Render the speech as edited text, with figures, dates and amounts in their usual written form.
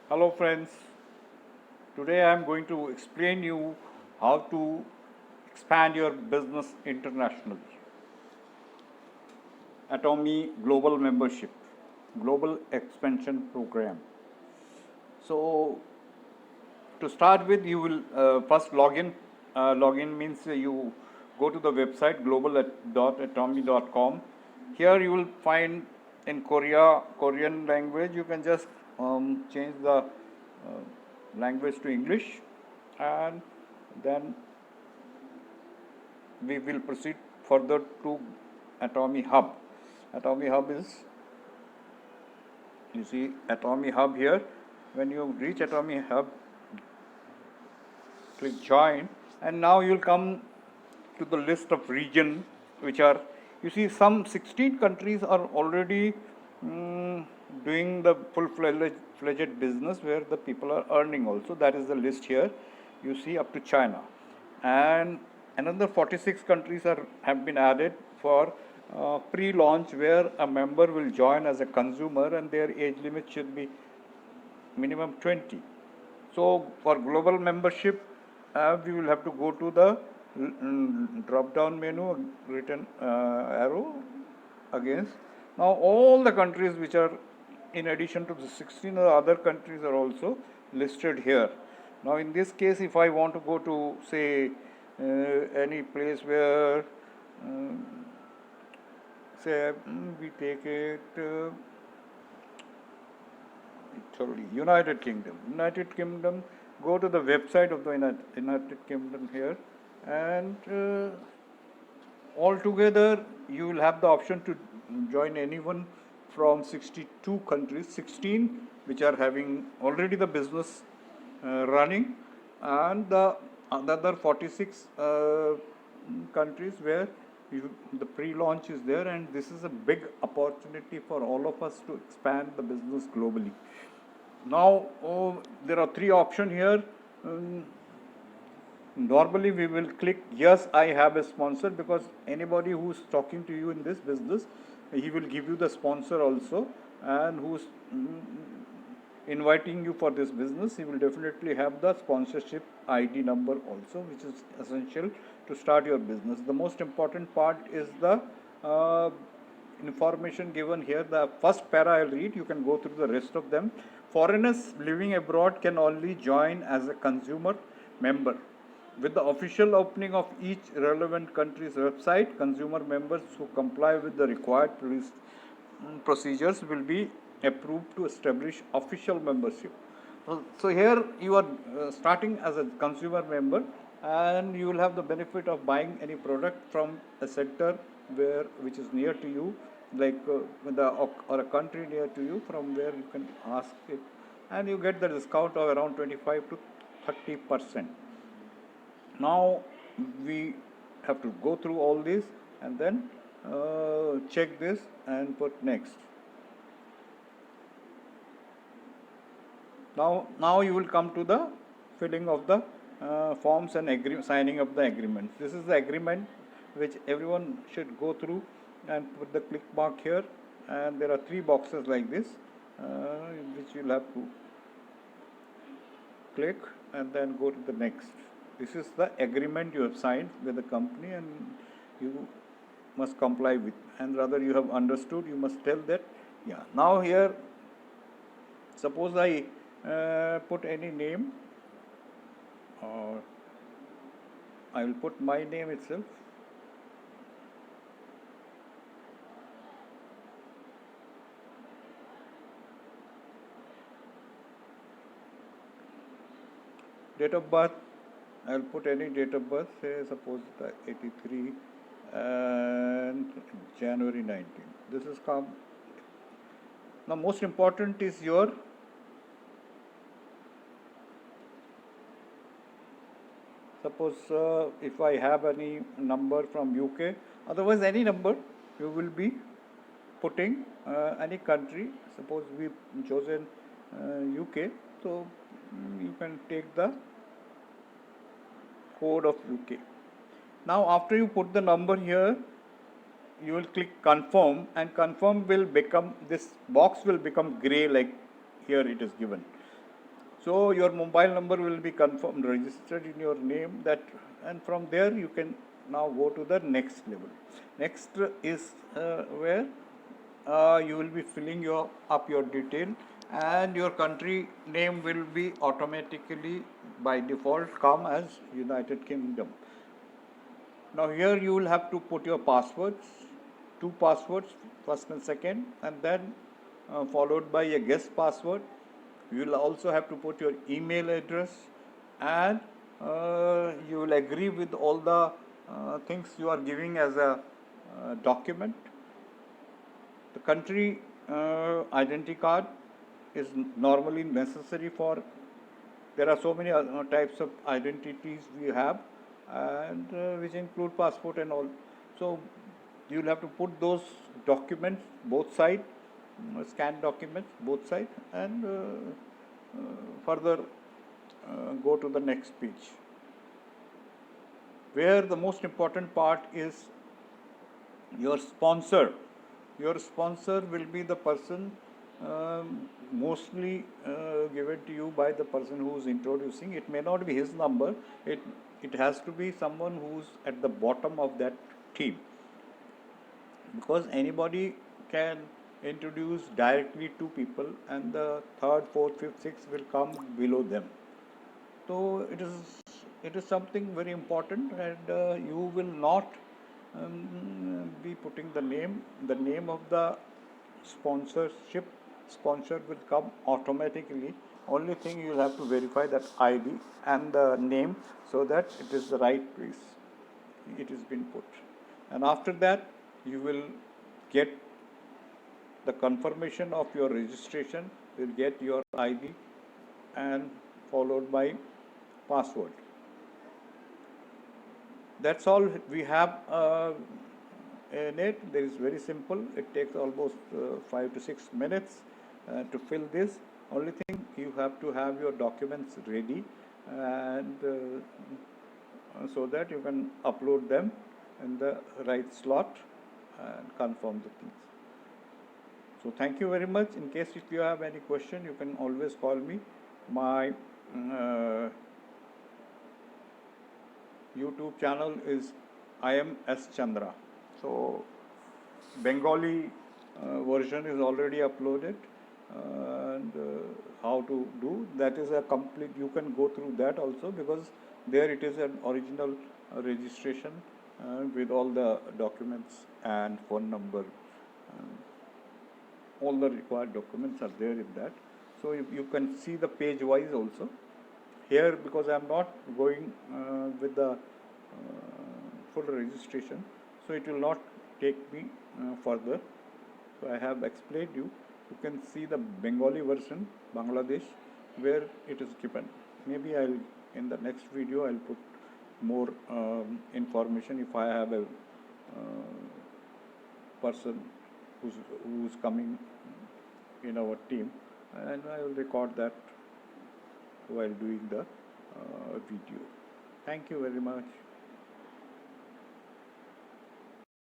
Hello friends, today I am going to explain you how to expand your business internationally. Atomy Global Membership, Global Expansion Program. So to start with, you will first log in. Login means you go to the website global.atomy.com. Here you will find in Korean language. You can just change the language to English, and then we will proceed further to Atomy Hub. Atomy Hub is, you see Atomy Hub here. When you reach Atomy Hub, click join, and now you'll come to the list of region which are, you see, some 16 countries are already doing the full-fledged business where the people are earning also. That is the list here. You see up to China, and another 46 countries have been added for pre-launch, where a member will join as a consumer and their age limit should be minimum 20. So for global membership, we will have to go to the drop down menu, written arrow against. Now all the countries which are in addition to the 16 other countries are also listed here. Now in this case, if I want to go to say any place where say we take it Italy, United Kingdom. United Kingdom, go to the website of the United Kingdom here, and altogether you will have the option to join anyone from 62 countries, 16 which are having already the business running, and the another 46 countries where the pre-launch is there, and this is a big opportunity for all of us to expand the business globally. Now there are three options here. Normally we will click yes, I have a sponsor, because anybody who's talking to you in this business, he will give you the sponsor also, and who's inviting you for this business, he will definitely have the sponsorship ID number also, which is essential to start your business. The most important part is the information given here. The first para I'll read, you can go through the rest of them. Foreigners living abroad can only join as a consumer member. With the official opening of each relevant country's website, consumer members who comply with the required procedures will be approved to establish official membership. So here you are starting as a consumer member, and you will have the benefit of buying any product from a sector which is near to you, like or a country near to you, from where you can ask it, and you get the discount of around 25 to 30%. Now we have to go through all this and then check this and put next. Now you will come to the filling of the forms and signing of the agreements. This is the agreement which everyone should go through, and put the click mark here, and there are three boxes like this which you'll have to click and then go to the next. This is the agreement you have signed with the company, and you must comply with, and rather you have understood, you must tell that. Yeah. Now here, suppose I put any name, or I will put my name itself. Date of birth, I will put any date of birth, say suppose the 83 and January 19. This is come. Now most important is your suppose if I have any number from UK, otherwise any number you will be putting any country. Suppose we chosen UK, so you can take the code of UK. Now after you put the number here, you will click confirm, and confirm will become, this box will become gray like here it is given. So your mobile number will be confirmed, registered in your name, that, and from there you can now go to the next level. Next is where you will be filling up your detail, and your country name will be automatically by default come as United Kingdom. Now here you will have to put your passwords, two passwords, first and second, and then followed by a guest password. You will also have to put your email address, and you will agree with all the things you are giving as a document. The country identity card is normally necessary for, there are so many types of identities we have, and which include passport and all. So you will have to put those documents both side, scanned documents both side, and further go to the next page, where the most important part is your sponsor. Your sponsor will be the person mostly given to you by the person who is introducing. It may not be his number. It has to be someone who's at the bottom of that team, because anybody can introduce directly to people, and the third, fourth, fifth, sixth will come below them. So it is something very important, and you will not be putting the name of the sponsorship. Sponsor will come automatically. Only thing you will have to verify that ID and the name, so that it is the right place it is been put. And after that you will get the confirmation of your registration, will get your ID and followed by password. That's all we have in it. It is very simple. It takes almost 5 to 6 minutes to fill this. Only thing, you have to have your documents ready, and so that you can upload them in the right slot and confirm the things. So thank you very much. In case if you have any question, you can always call me. My YouTube channel is I am S Chandra. So Bengali version is already uploaded, and how to do that is a complete, you can go through that also, because there it is an original registration with all the documents and phone number. All the required documents are there in that. So you can see the page wise also. Here, because I am not going with the full registration, so it will not take me further. So I have explained you. You can see the Bengali version, Bangladesh, where it is given. Maybe I'll, in the next video, I'll put more information if I have a person who's coming in our team, and I will record that while doing the video. Thank you very much.